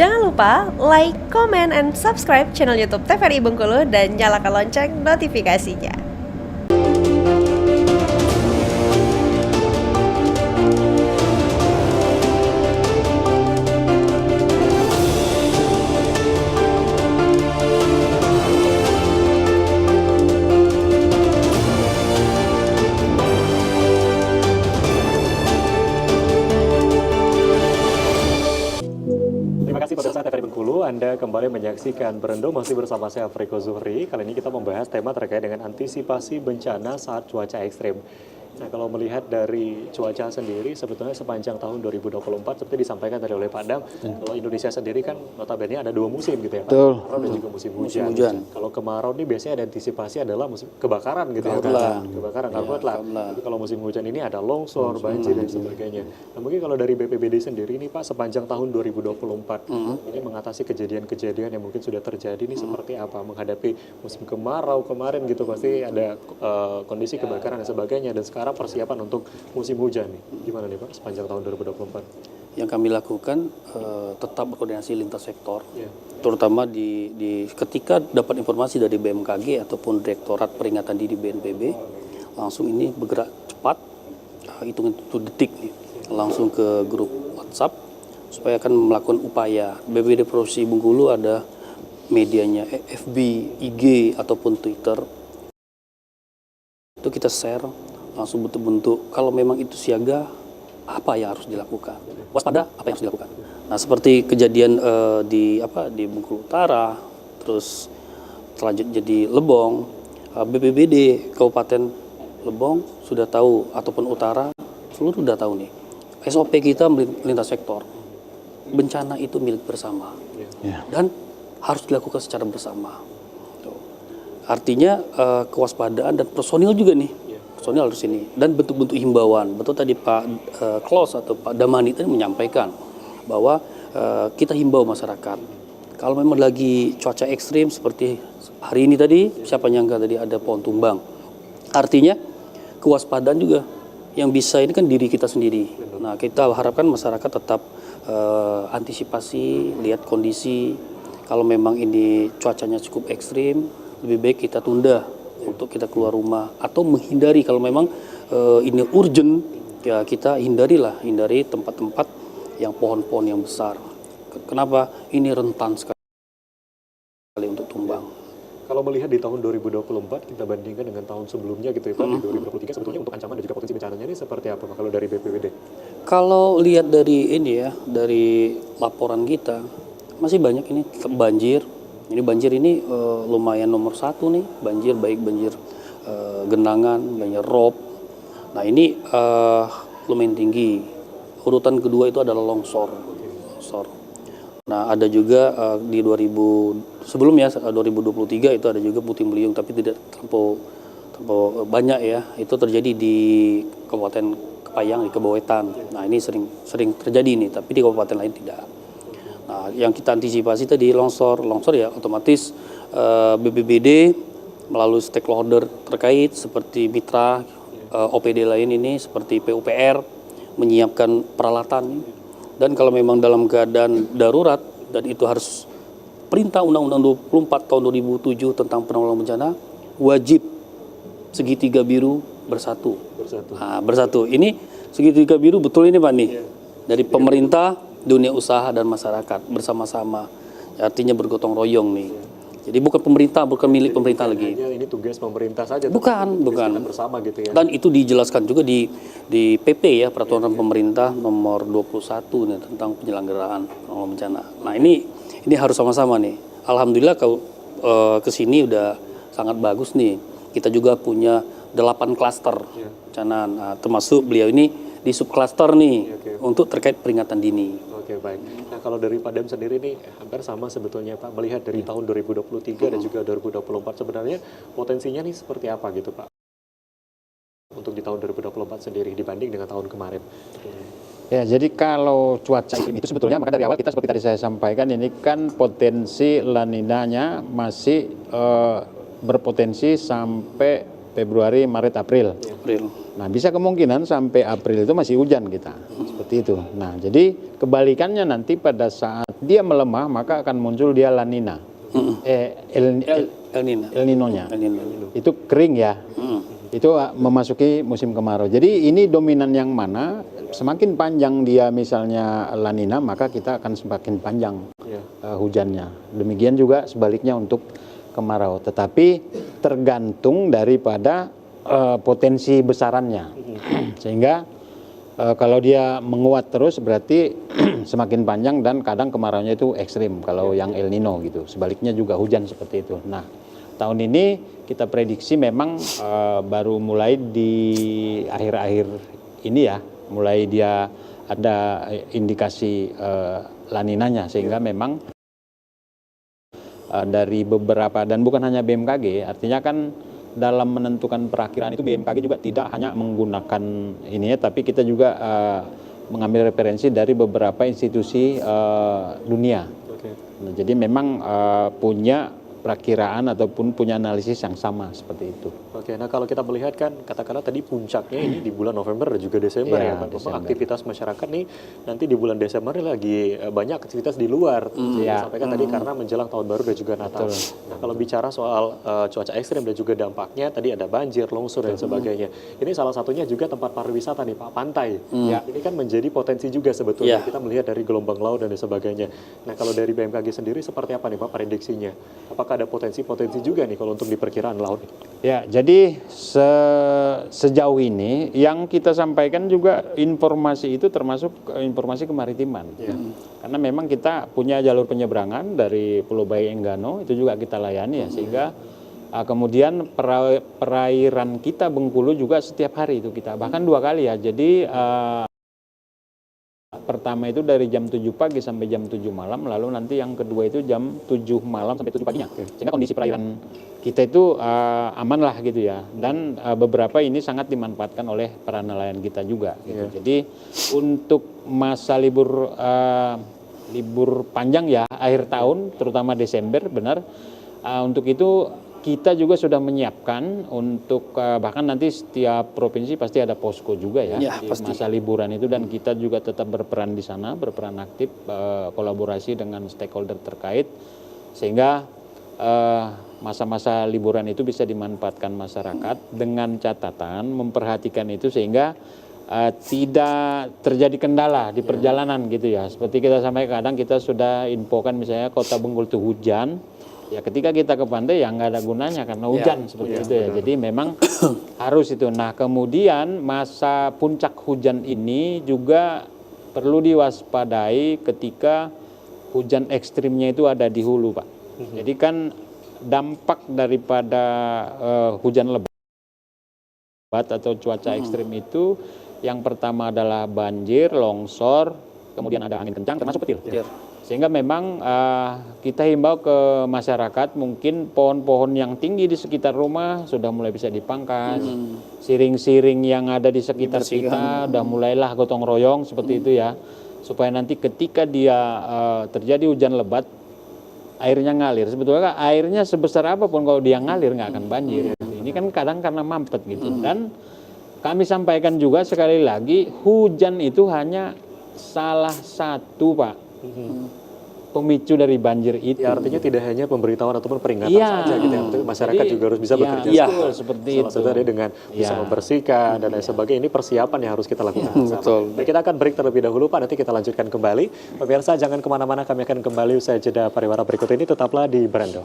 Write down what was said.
Jangan lupa like, comment, and subscribe channel YouTube TVRI Bengkulu dan nyalakan lonceng notifikasinya. Terima kasih pemirsa TVRI Bengkulu, Anda kembali menyaksikan Berendo masih bersama saya Friko Zuhri. Kali ini kita membahas tema terkait dengan antisipasi bencana saat cuaca ekstrim. Nah, kalau melihat dari cuaca sendiri, sebetulnya sepanjang tahun 2024, seperti disampaikan tadi oleh Pak Dam, kalau Indonesia sendiri kan notabene ada dua musim gitu ya Pak, kemarau dan juga musim hujan. Kalau kemarau ini biasanya ada antisipasi adalah musim kebakaran gitu kebakaran karhutlah. Tapi kalau musim hujan ini ada longsor, banjir dan sebagainya. Nah, mungkin kalau dari BPBD sendiri ini Pak, sepanjang tahun 2024 ini mengatasi kejadian-kejadian yang mungkin sudah terjadi ini seperti apa? Menghadapi musim kemarau kemarin gitu pasti ada kondisi kebakaran dan sebagainya, dan sekarang persiapan untuk musim hujan nih. Gimana nih Pak sepanjang tahun 2024? Yang kami lakukan tetap berkoordinasi lintas sektor, terutama di ketika dapat informasi dari BMKG ataupun Direktorat Peringatan Dini BNPB, langsung ini bergerak cepat, hitung detik nih, langsung ke grup WhatsApp supaya akan melakukan upaya. BPBD Provinsi Bengkulu ada medianya FB, IG ataupun Twitter, itu kita share langsung bentuk-bentuk kalau memang itu siaga apa yang harus dilakukan, waspada apa yang harus dilakukan. Nah, seperti kejadian di Bengkulu Utara, terus terlanjut jadi Lebong, BPBD Kabupaten Lebong sudah tahu ataupun Utara seluruh sudah tahu nih. SOP kita lintas sektor, bencana itu milik bersama dan harus dilakukan secara bersama. Artinya kewaspadaan dan personil juga nih. Personil harus ini, dan bentuk-bentuk himbauan. Betul tadi Pak Klos atau Pak Damani tadi menyampaikan bahwa kita himbau masyarakat. Kalau memang lagi cuaca ekstrim seperti hari ini tadi, siapa nyangka tadi ada pohon tumbang. Artinya kewaspadaan juga yang bisa ini kan diri kita sendiri. Nah, kita harapkan masyarakat tetap antisipasi, lihat kondisi. Kalau memang ini cuacanya cukup ekstrim, lebih baik kita tunda untuk kita keluar rumah atau menghindari kalau memang ini urgent ya kita hindari tempat-tempat yang pohon-pohon yang besar. Kenapa? Ini rentan sekali untuk tumbang. Kalau melihat di tahun 2024 kita bandingkan dengan tahun sebelumnya gitu ya Pak, di 2023 sebetulnya untuk ancaman dan juga potensi bencananya ini seperti apa Pak kalau dari BPBD? Kalau lihat dari ini ya, dari laporan kita masih banyak ini banjir. Ini banjir ini lumayan nomor satu nih, banjir baik banjir genangan, banjir rob. Nah ini lumayan tinggi. Urutan kedua itu adalah longsor. Nah ada juga di 2023 itu ada juga puting beliung, tapi tidak terlampau banyak ya. Itu terjadi di Kabupaten Kepayang, di Kebawetan. Nah ini sering terjadi nih, tapi di kabupaten lain tidak. Nah, yang kita antisipasi tadi longsor ya otomatis BPBD melalui stakeholder terkait seperti mitra OPD lain ini seperti PUPR menyiapkan peralatan, dan kalau memang dalam keadaan darurat dan itu harus perintah Undang-Undang 24 tahun 2007 tentang penanggulangan bencana, wajib segitiga biru bersatu. Nah, bersatu. Ini segitiga biru betul ini Pak nih. Dari pemerintah, dunia usaha dan masyarakat bersama-sama, artinya bergotong royong nih. Jadi bukan pemerintah, bukan milik pemerintah lagi. Ini tugas pemerintah saja. Bukan. Bersama gitu ya. Dan itu dijelaskan juga di PP ya, Peraturan Pemerintah Nomor 21 nih tentang penyelenggaraan penanggulangan bencana. Nah ini harus sama-sama nih. Alhamdulillah kalau kesini udah sangat bagus nih. Kita juga punya 8 klaster bencana. Nah, termasuk beliau ini di subklaster nih untuk terkait peringatan dini. Oke, baik. Nah, kalau dari Pak Dam sendiri nih hampir sama sebetulnya Pak, melihat dari tahun 2023 dan juga 2024 sebenarnya potensinya nih seperti apa gitu Pak? Untuk di tahun 2024 sendiri dibanding dengan tahun kemarin. Ya, jadi kalau cuaca itu sebetulnya maka dari awal kita seperti tadi saya sampaikan ini kan potensi La Nina-nya masih berpotensi sampai Februari, Maret, April. Nah, bisa kemungkinan sampai April itu masih hujan kita. Seperti itu. Nah, jadi kebalikannya nanti pada saat dia melemah maka akan muncul dia La Nina. El Nino. El Nino-nya. El Nino. Itu kering ya. Itu memasuki musim kemarau. Jadi ini dominan yang mana? Semakin panjang dia misalnya La Nina, maka kita akan semakin panjang hujannya. Demikian juga sebaliknya untuk kemarau. Tetapi tergantung daripada potensi besarannya. Sehingga kalau dia menguat terus berarti semakin panjang dan kadang kemaraunya itu ekstrim kalau yang El Nino gitu. Sebaliknya juga hujan seperti itu. Nah, tahun ini kita prediksi memang baru mulai di akhir-akhir ini ya, mulai dia ada indikasi La Ninanya sehingga memang dari beberapa, dan bukan hanya BMKG, artinya kan dalam menentukan perakiraan itu BMKG juga tidak hanya menggunakan ini ya, tapi kita juga mengambil referensi dari beberapa institusi dunia. Nah, jadi memang punya perakiraan ataupun punya analisis yang sama seperti itu. Oke, nah kalau kita melihat kan katakanlah tadi puncaknya ini di bulan November dan juga Desember Iya, ya Pak. Memang Desember. aktivitas masyarakat nih nanti di bulan Desember ini lagi banyak aktivitas di luar. Iya. Sampaikan tadi karena menjelang tahun baru dan juga Natal. Nah, kalau bicara soal cuaca ekstrim dan juga dampaknya tadi ada banjir, longsor dan sebagainya. Ini salah satunya juga tempat pariwisata nih Pak, pantai. Ya, ini kan menjadi potensi juga sebetulnya. Kita melihat dari gelombang laut dan sebagainya. Nah, kalau dari BMKG sendiri seperti apa nih Pak prediksinya? Apakah ada potensi-potensi juga nih kalau untuk di perkiraan laut? Ya, jadi sejauh ini yang kita sampaikan juga informasi itu termasuk informasi kemaritiman. Karena memang kita punya jalur penyeberangan dari Pulau Bayi Enggano itu juga kita layani ya, sehingga kemudian perairan kita Bengkulu juga setiap hari itu kita, bahkan 2 kali ya. Jadi pertama itu dari jam 7 pagi sampai jam 7 malam, lalu nanti yang kedua itu jam 7 malam sampai 7 paginya. Sehingga kondisi perairan kita itu aman lah gitu ya. Dan beberapa ini sangat dimanfaatkan oleh para nelayan kita juga gitu. Jadi untuk masa libur panjang ya, akhir tahun terutama Desember benar, untuk itu kita juga sudah menyiapkan untuk bahkan nanti setiap provinsi pasti ada posko juga ya, di masa liburan itu, dan kita juga tetap berperan di sana, berperan aktif, kolaborasi dengan stakeholder terkait sehingga masa-masa liburan itu bisa dimanfaatkan masyarakat dengan catatan memperhatikan itu sehingga tidak terjadi kendala di perjalanan gitu ya. Seperti kita sampai kadang kita sudah infokan misalnya Kota Bengkulu itu hujan. Ya ketika kita ke pantai ya nggak ada gunanya karena hujan seperti itu ya. Jadi memang harus itu. Nah kemudian masa puncak hujan ini juga perlu diwaspadai ketika hujan ekstrimnya itu ada di hulu Pak. Jadi kan dampak daripada hujan lebat atau cuaca ekstrim itu yang pertama adalah banjir, longsor, kemudian ada angin kencang termasuk petir. Sehingga memang kita himbau ke masyarakat mungkin pohon-pohon yang tinggi di sekitar rumah sudah mulai bisa dipangkas. Siring-siring yang ada di sekitar kita udah mulailah gotong royong seperti itu ya. Supaya nanti ketika dia terjadi hujan lebat, airnya ngalir. Sebetulnya airnya sebesar apapun kalau dia ngalir nggak akan banjir. Ini kan kadang karena mampet gitu. Dan kami sampaikan juga sekali lagi, hujan itu hanya salah satu Pak. Pemicu dari banjir itu. Ya, artinya tidak hanya pemberitahuan ataupun peringatan saja gitu ya. Masyarakat Jadi, juga harus bisa bekerja betul, seperti salah satu tadi dengan bisa Ya. membersihkan dan lain sebagainya. Ini persiapan yang harus kita lakukan. Betul. Baik, kita akan break terlebih dahulu Pak, nanti kita lanjutkan kembali. Pemirsa jangan kemana-mana, kami akan kembali usai jeda pariwara berikut ini, tetaplah di Berando.